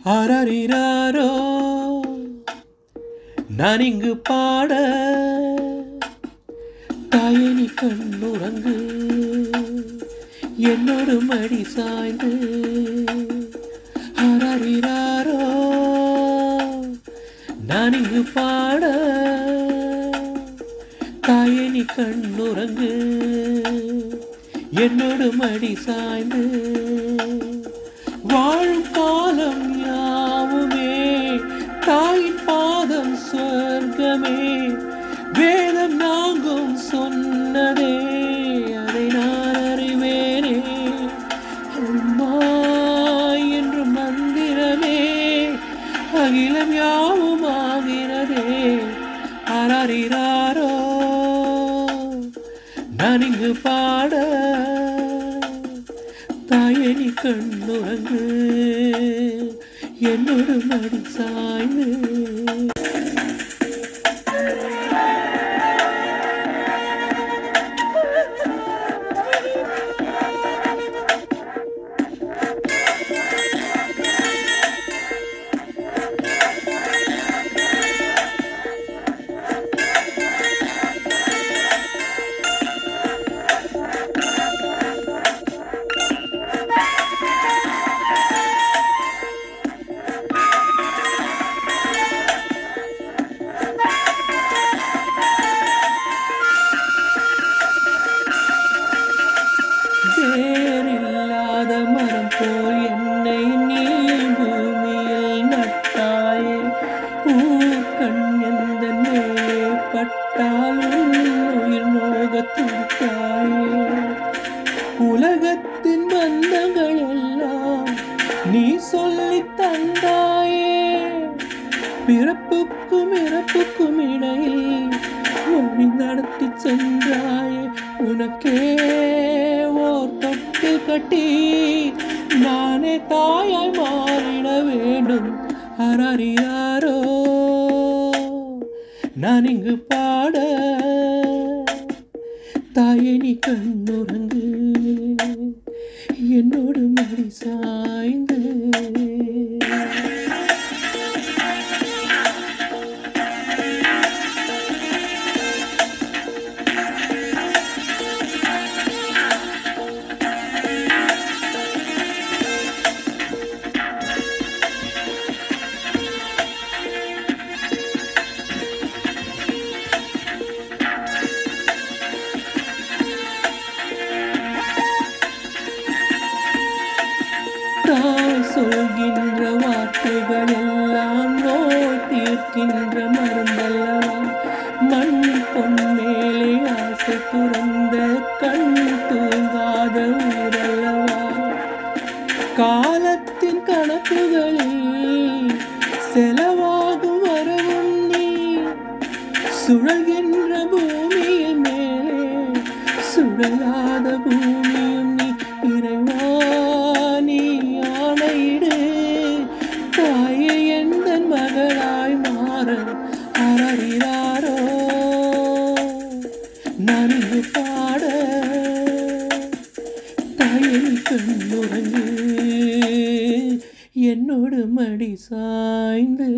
அரரிராரோ நான் இங்கு பாட தாயனி கண்ணுறங்கு என்னோடு மடி சாய்ந்து அரரிராரோ நான் இங்கு பாட தாயனி கண்ணுறங்கு என்னோடு மடி சாய்ந்து வாழும் காலம் யாவுமே தாயின் பாதம் சொர்க்கமே வேதம் நாங்கும் சொன்னதே அதை நான் அறிவேனே அம்மா என்று மந்திரமே அகிலம் யாவும் ஆகிறதே அரரிராரோ நான் இங்கு பாட தாயனி கண்ணுறங்கு என்னோடு மடி சாய்ந்து வேறில்லாத மரம் போல் என்னை நீ பூமியில் நட்டாயே ஊர்கண் எந்த மேலே பட்டால் உயிர் நோக துடித்தாயே உலகத்தின் பந்தங்கள் எல்லாம் நீ சொல்லி தந்தாயே பிறப்புக்கும் இறப்புக்கும் இடையில் வழி நடத்தி சென்றாயே உனக்கே ஓர் தொட்டு கட்டி நானே தாயாய் மாறிட வேண்டும் அரரியாரோ நான் இங்கு பாட தாயனி கண்ணுறங்கு என்னோடு மடி சாய்ந்து சொல்கின்ற வார்த்தைகள் எல்லாம் நோய் தீர்க்கின்ற மருந்தல்லவா மண் பொன் மேலே ஆசை துறந்த கண் தூங்காத உயிரல்லவா காலத்தின் கணக்குகளில் செலவாகும் வரவும் நீ சுழல்கின்ற பூமியின் மேலே சுழலாத பூமியும் நீ இறைவா தாயே எந்தன் மகளாய் மாற அரரிராரோ நான் இங்கு பாட தாயனி கண்ணுறங்கு என்னோடு மடி சாய்ந்து